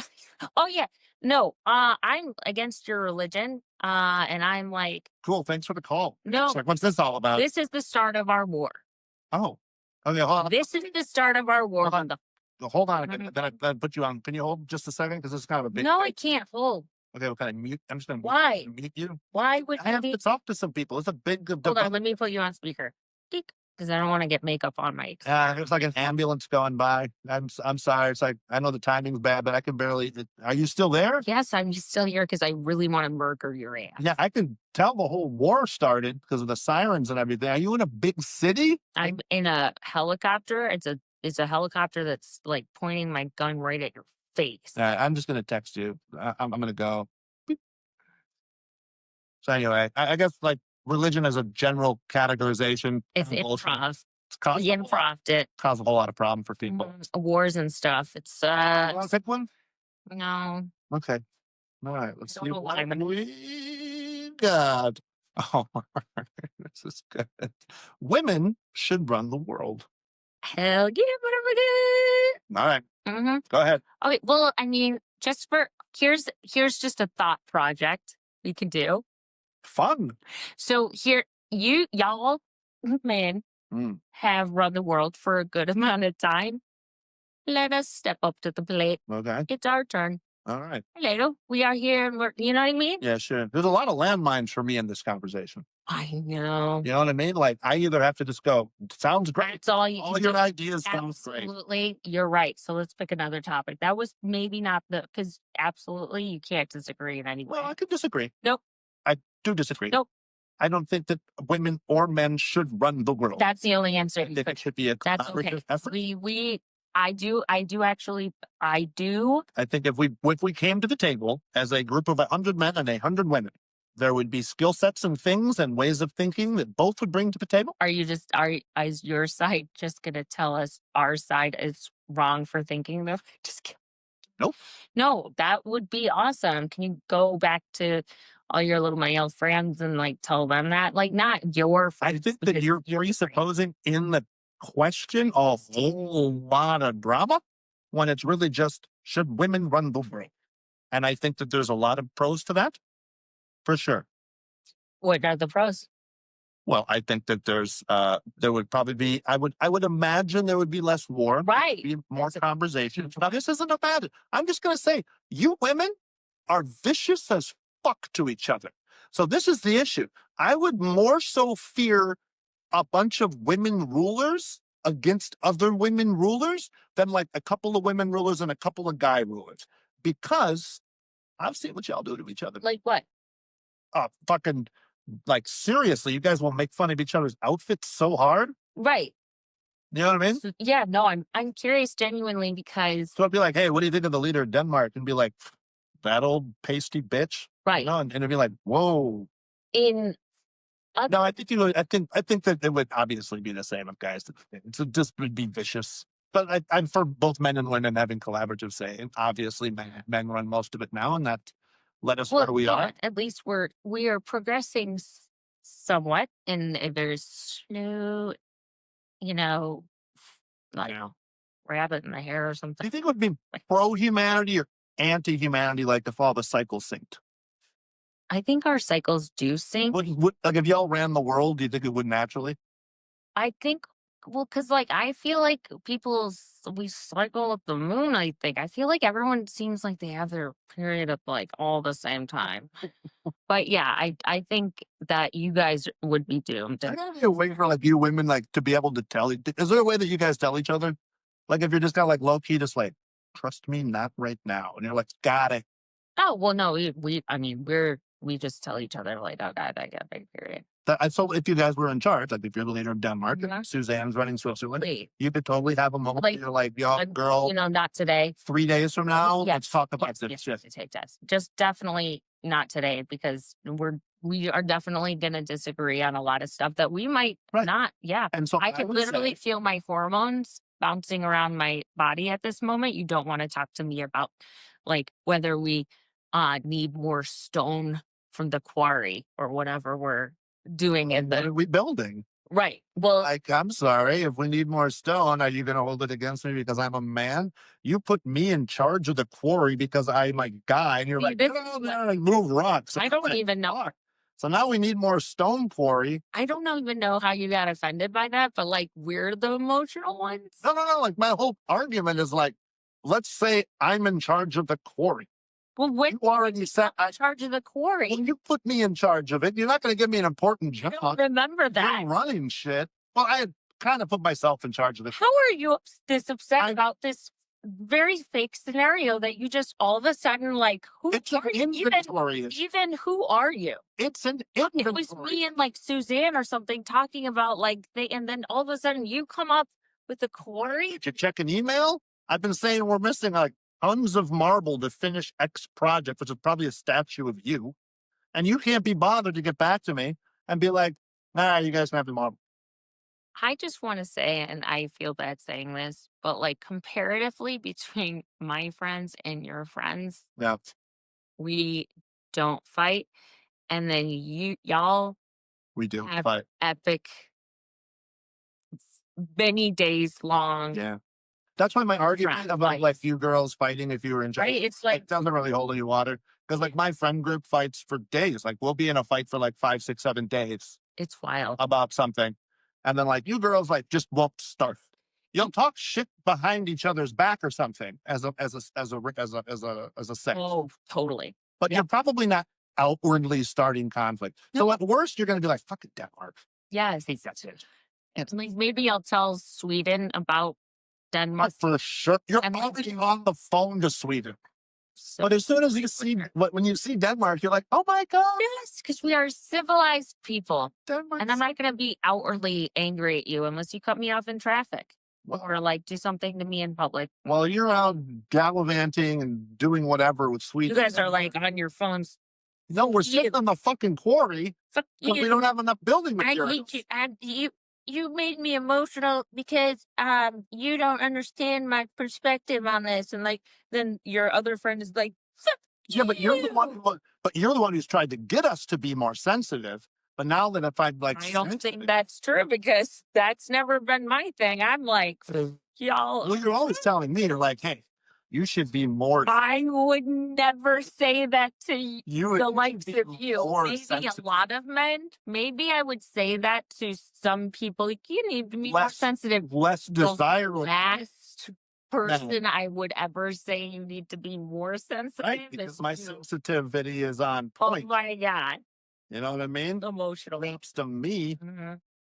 Oh yeah, no. I'm against your religion. And I'm like, Cool, thanks for the call. no. It's like, what's this all about? This is the start of our war. Oh, okay, hold on. This is the start of our war. Hold on. Hold on. Mhm. Then I put you on. Can you hold just a second? Because this is kind of a big. No, thing. I can't hold. Okay, well, can I mute? I'm just going to Why? mute you. Why would I have you to talk to some people. It's a big. hold on? Let me put you on speaker. Because I don't want to get makeup on my. There's like an ambulance going by. I'm sorry. It's like I know the timing's bad, but I can barely. Are you still there? Yes, I'm still here because I really want to murder your ass. Yeah, I can tell the whole war started because of the sirens and everything. Are you in a big city? I'm in a helicopter. It's a helicopter that's like pointing my gun right at your face. I'm just gonna text you. I'm gonna go. Beep. So anyway, I guess like religion as a general categorization. It's bullshit. improv. It's caused We a whole lot- improved it. caused a whole lot of problem for people. Wars and stuff. It's You want to pick one? no. Okay. All right. Let's I don't see know why, what but- we got. Oh, this is good. Women should run the world. Hell yeah, whatever good. All right, Mm-hmm. go ahead. Okay, well, I mean, just for here's just a thought project we can do. Fun. So here, y'all men Mm, have run the world for a good amount of time. Let us step up to the plate. okay. It's our turn. All right. Hello, we are here, and we're, you know what I mean? Yeah, sure. There's a lot of landmines for me in this conversation. I know. You know what I mean? Like, I either have to just go, sounds great. That's all you All can your do. ideas sound great. Absolutely, you're right. So let's pick another topic. That was maybe not the because absolutely you can't disagree in any Well, way. I could disagree. Nope, I do disagree. nope. I don't think that women or men should run the world. That's the only answer. I think it should be a That's okay. collaborative effort. I do actually, I do. I think if we came to the table as a group of 100 men and 100 women, there would be skill sets and things and ways of thinking that both would bring to the table. Is your side just gonna tell us our side is wrong for thinking though? Just kidding. Nope. No, that would be awesome. Can you go back to all your little male friends and like tell them that? Like not your I friends. think that because you're your friends. presupposing in the question a whole lot of drama when it's really just should women run the world? And I think that there's a lot of pros to that, for sure. What are the pros? Well, I think that there would probably be I would imagine there would be less war, Right. be more conversation. Now this isn't a bad. I'm just gonna say you women are vicious as fuck to each other. So this is the issue. I would more so fear a bunch of women rulers against other women rulers than like a couple of women rulers and a couple of guy rulers. Because I've seen what y'all do to each other. Like what? Fucking like seriously, you guys will make fun of each other's outfits so hard. Right. You know what I mean? So, yeah, no, I'm curious genuinely because So I'd be like, hey, what do you think of the leader of Denmark? And be like, that old pasty bitch. right. You know, and it'd be like, whoa. In No, I think I think that it would obviously be the same if guys did the thing. So just would be vicious. But I'm for both men and women having collaborative say. And obviously, men run most of it now, and that led us where we are. at least we are progressing somewhat, and there's no, you know, like rabbit in the hair or Do something. you think it would be pro humanity or anti humanity, like if all the cycles synced? I think our cycles do sync. Would like if y'all ran the world, do you think it would naturally? I think, well, because like I feel like we cycle with the moon. I think I feel like everyone seems like they have their period at like all the same time. But yeah, I think that you guys would be doomed. I gotta be a way for like you women like to be able to tell. Is there a way that you guys tell each other? Like if you're just kind of like low key, just like trust me, not right now, and you're like, got it. Oh well, no, I mean we just tell each other like, oh god, I got a big period. So if you guys were in charge, like if you're the leader of Denmark, Mhm. and Suzanne's running Switzerland, Wait, you could totally have a moment where like, you're like, yo, girl, not today. 3 days from now, let's Yes, talk about yes, this yes, shit. yes, yes, yes. Just definitely not today because we are definitely gonna disagree on a lot of stuff that we might Right. not. Yeah, And so I can would literally say, feel my hormones bouncing around my body at this moment. You don't want to talk to me about like whether we need more stone from the quarry or whatever we're doing in what are the we building? right. Well, Like, I'm sorry, if we need more stone, are you going to hold it against me because I'm a man? You put me in charge of the quarry because I'm a guy, and you're See, like, this get is over there and move rocks. I don't even know. Fuck. So now we need more stone quarry. I don't even know how you got offended by that, but like we're the emotional ones. No. Like, my whole argument is like, let's say I'm in charge of the quarry. Well, when You already said in charge of the quarry, when you put me in charge of it, you're not going to give me an important I job. don't remember that. You're running shit. Well, I had kind of put myself in charge of it. How are you this upset I- about this very fake scenario that you just all of a sudden like who It's an are you inventory issue. even who are you? It's an It inventory. was me and like Suzanne or something talking about like and then all of a sudden you come up with the quarry. Did you check an email? I've been saying we're missing like tons of marble to finish X project, which is probably a statue of you. And you can't be bothered to get back to me and be like, nah, you guys can have the marble. I just want to say, and I feel bad saying this, but like comparatively between my friends and your friends, Yeah. we don't fight. And then y'all We do. Ep- But Epic, many days long. yeah. That's why my argument Right, about right. like you girls fighting if you were in jail, Right? It's like like, doesn't really hold any water. Because like my friend group fights for days. Like we'll be in a fight for like 5, 6, 7 days it's wild. about something. And then like you girls like just won't start. You'll talk shit behind each other's back or something as a sex. Oh, totally. But you're probably not outwardly starting conflict. So at worst, you're gonna be like, fuck it, Denmark. Yes. Like maybe I'll tell Sweden about Denmark. For sure. You're And already on the phone to Sweden. So, But as soon as you see when you see Denmark, you're like, oh my God, yes, because we are civilized people. Denmark. And I'm not going to be outwardly angry at you unless you cut me off in traffic or like do something to me in public. Well, you're out gallivanting and doing whatever with You Sweden. guys are like on your phones. No, we're sitting on the fucking quarry Fuck because we you. don't have enough building I materials. hate you. And you made me emotional because you don't understand my perspective on this. And like then your other friend is like, fuck Yeah, but you're the you. one. But you're the one who's tried to get us to be more sensitive. But now that if I'm like, I don't think that's true because that's never been my thing. I'm like, y'all. well, you're always telling me, you're like, hey, you should be more. I would never say that to You the would likes be of you. more Maybe sensitive. a lot of men. Maybe I would say that to some people. Like, you need to be more sensitive. Less desirable. Last person I would ever say you need to be more sensitive. Right, because my sensitivity is on Oh point. my God. You know what I mean? Emotional. Props to me.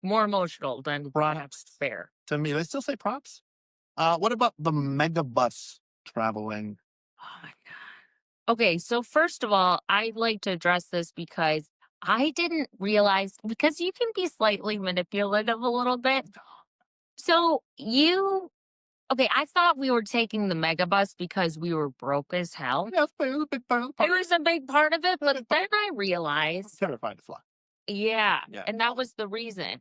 More emotional than Props fair. to me. They still say props. What about the Megabus traveling? Oh my God. Okay, so first of all, I'd like to address this because I didn't realize because you can be slightly manipulative a little bit. So I thought we were taking the Megabus because we were broke as hell. Yeah, it was a big part of the It party. was a big part of it, but then I I'm realized, terrified to fly. yeah, Yeah. and that was the reason.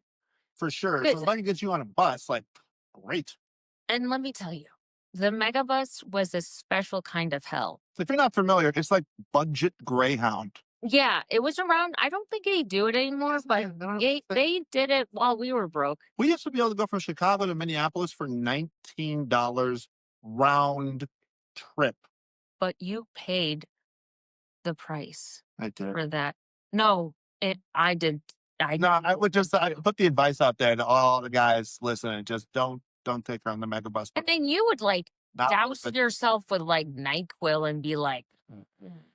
For sure. Because- So if I can get you on a bus, like, great. And let me tell you, the Megabus was a special kind of hell. If you're not familiar, it's like budget Greyhound. Yeah, it was around. I don't think they do it anymore, but they did it while we were broke. We used to be able to go from Chicago to Minneapolis for $19 round trip. But you paid the price I did. for that. No, I did. I would just I put the advice out there to all the guys listening. Just don't take her on the Megabus. And then you would like Not douse worth it. yourself with like NyQuil and be like,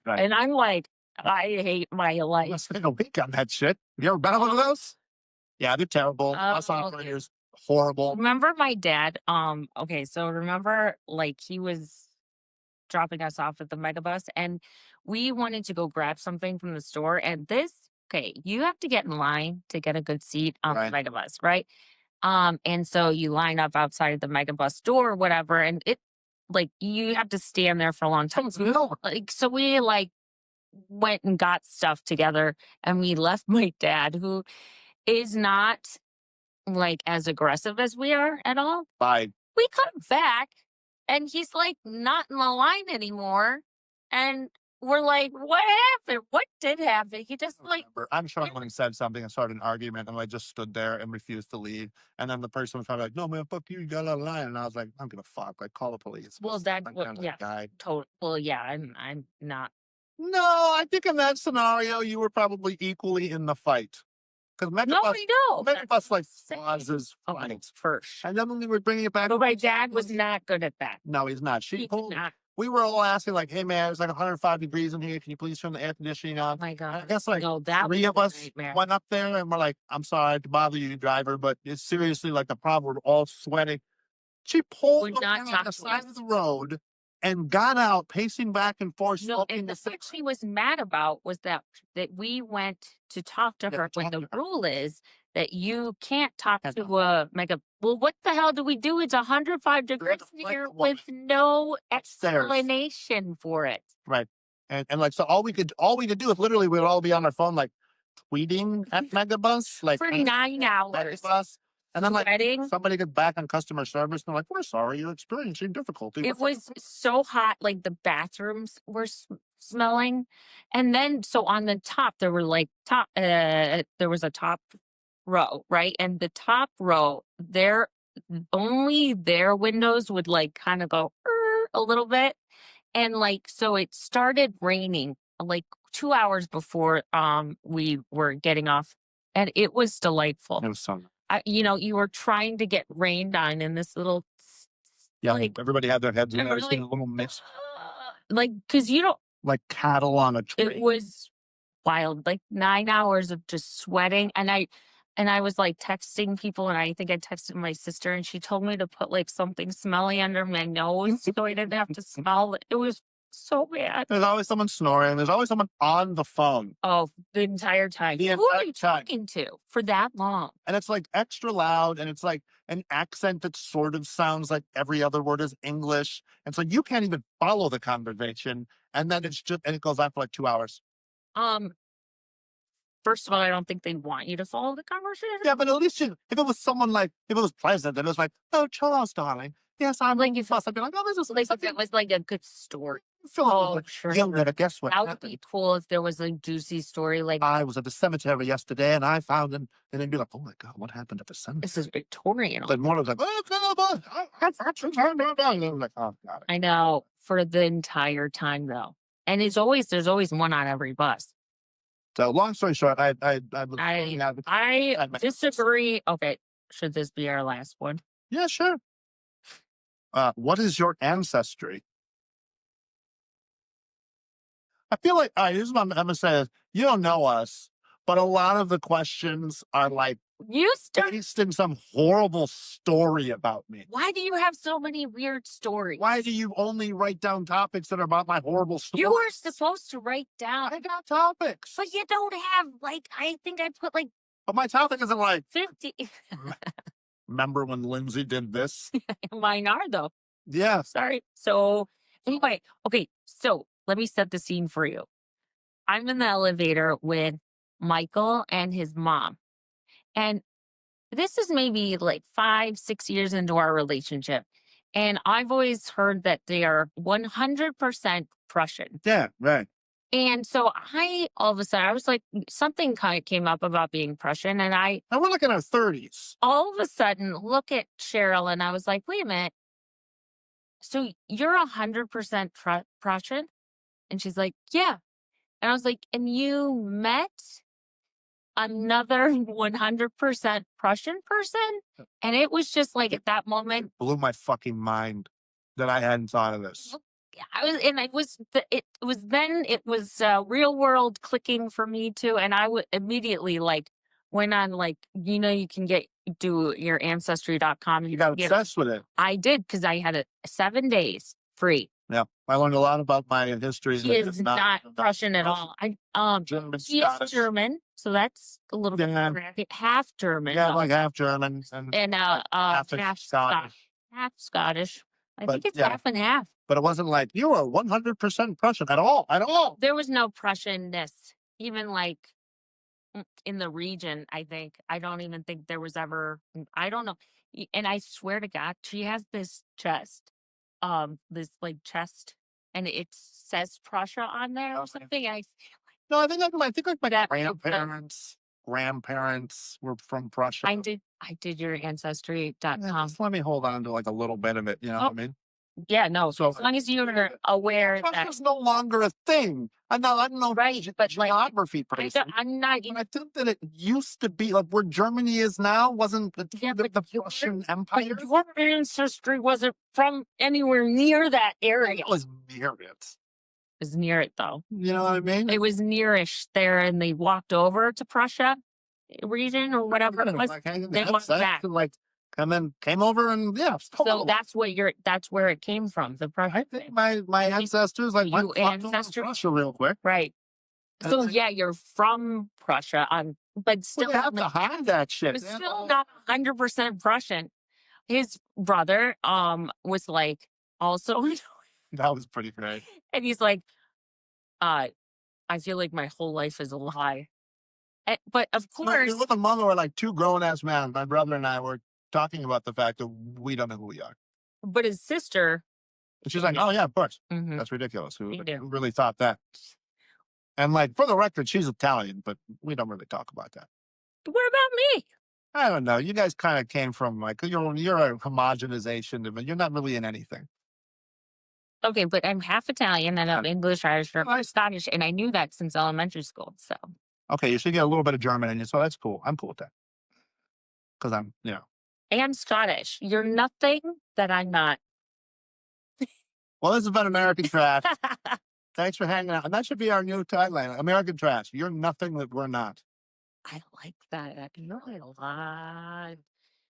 Right. and I'm like, I hate my I life. spent a week on that shit. Have you ever been on one of those? Yeah, they're terrible. Bus okay. operators, horrible. Remember my dad? Okay, so remember like he was dropping us off at the Megabus and we wanted to go grab something from the store. And you have to get in line to get a good seat on the Megabus, right? And so you line up outside of the Megabus door or whatever, and it like you have to stand there for a long time. So we like went and got stuff together and we left my dad, who is not like as aggressive as we are at all. Bye. We come back and he's like not in the line anymore. And we're like, what happened? What did happen? He just like, I'm sure when he said something and started an argument, and I just stood there and refused to leave. And then the person was probably like, "No, man, fuck you, you got out of line." And I was like, "I'm gonna fuck, like call the police." well, that's what, yeah, guy. Well, yeah, I'm not. No, I think in that scenario, you were probably equally in the fight. Because Megabus like pauses fights first. And then when we were bringing it back, but my dad was not good at that. No, he's not. He did not. We were all asking like, "Hey man, it's like 105 degrees in here. Can you please turn the air conditioning on?" Oh my God. I guess like that 3 of us nightmare. went up there and we're like, "I'm sorry to bother you, driver, but it's seriously like the problem. We're all sweating." She pulled on the side of the road and got out, pacing back and forth. No, and the thing she was mad about was that we went to talk to her when the rule is that you can't talk to a Mega. Well, what the hell do we do? It's 105 degrees here with no explanation for it. Right. And like, so all we could do is literally we'd all be on our phone, like tweeting at Megabus, like for 9 hours. Megabus. And then like sweating. somebody gets back on customer service and they're like, we're sorry you're experiencing difficulty. It was so hot, like the bathrooms were smelling. And then, so on the top, there were like there was a top row, right? And the top row, only their windows would like kind of go a little bit. And like, so it started raining like 2 hours before we were getting off. And it was delightful. It was so nice. You were trying to get rained on in this little Yeah, like everybody had their heads in and there, we're like, a little mist, like, because you don't, like cattle on a tree. it was wild, like 9 hours of just sweating. And I was like texting people, and I think I texted my sister, and she told me to put like something smelly under my nose so I didn't have to smell it. It was so bad. There's always someone snoring. There's always someone on the phone. Oh, the entire time. The Who are entire you time. talking to for that long? And it's like extra loud, and it's like an accent that sort of sounds like every other word is English. And so you can't even follow the conversation. And then and it goes on for like 2 hours. First of all, I don't think they want you to follow the conversation. Yeah, but at least if it was someone like, if it was pleasant, and it was like, oh, Charles, darling. Yes, I'm Like if I'd be like, oh, this is like if it was like a good story. Oh, Sure. you'll never guess what That would happened. be cool if there was a juicy story like I was at the cemetery yesterday and I found him, and then be like, oh my God, what happened at the cemetery? this is Victorian. Then one was like, oh, like, oh, God. I know, for the entire time though. And there's always one on every bus. So long story short, I I disagree. Okay, should this be our last one? Yeah, sure. What is your ancestry? I feel like, all right, here's what I'm gonna say. You don't know us, but a lot of the questions are like You start. based in some horrible story about me. Why do you have so many weird stories? Why do you only write down topics that are about my horrible story? You were supposed to write down, I got topics. but you don't have like. I think I put like But my topic isn't like, 50. remember when Lindsay did this? Mine are though. Yeah. Sorry. So anyway, okay. So let me set the scene for you. I'm in the elevator with Michael and his mom. And this is maybe like 5, 6 years into our relationship. And I've always heard that they are 100% Prussian. Yeah, right. And so all of a sudden, I was like, something kind of came up about being Prussian. And And we're like in our 30s. all of a sudden look at Cheryl and I was like, wait a minute. So you're 100% Prussian? And she's like, yeah. And I was like, and you met another 100% Prussian person? And it was just like at that moment, Blew my fucking mind that I hadn't thought of this. it was real world clicking for me too. And I would immediately like went on like, you can do your ancestry.com. You got obsessed with it. I did because I had 7 days free. Yeah. I learned a lot about my history. He is not Russian at all. German, He is Scottish. German, so that's a little bit half German. Yeah, though. like half German and half Scottish. Scottish. Half Scottish. I think it's half and half. But it wasn't like you were 100% Prussian at all. At all. There was no Prussianness, even like in the region. I don't even think there was ever. I don't know. And I swear to God, she has this chest, this chest, and it says Prussia on there or something. No, I think like my That- grandparents were from Prussia. I did your ancestry.com. Just let me hold on to like a little bit of it. You know what I mean? Yeah, no. So as long as you're aware that Prussia's no longer a thing. I don't know Right, but, like, geography person. I'm not. But I think that it used to be like where Germany is now wasn't the Prussian Empire. But your ancestry wasn't from anywhere near that area. It was near it. It was near it though. You know what I mean? It was nearish there, and they walked over to Prussia region or whatever it was. Like, hanging They the went headset back. and, like, and then came over and So that's where it came from. The Prussian. I think my ancestors like went fucked over to Prussia real quick. Right. And So like- yeah, you're from Prussia, but still Well, they have to hide that shit. was still not 100% Prussian. His brother was like also, That was pretty great. and he's like, I feel like my whole life is a lie. But of No, course, with a mother or like two grown ass men, my brother and I were talking about the fact that we don't know who we are. but his sister, And she's like, "Oh yeah, of course. mhm, That's ridiculous. Who, they do. who really thought that?" And like for the record, she's Italian, but we don't really talk about that. What about me? I don't know. You guys kind of came from like you're a homogenization, but you're not really in anything. Okay, but I'm half Italian and I'm And, English, Irish, or right. Scottish, and I knew that since elementary school. So, Okay, you should get a little bit of German in you, so that's cool. I'm cool with that because I'm, and Scottish. You're nothing that I'm not. Well, this has been American Trash. Thanks for hanging out, and that should be our new tagline: American Trash. You're nothing that we're not. I like that. I know it a lot.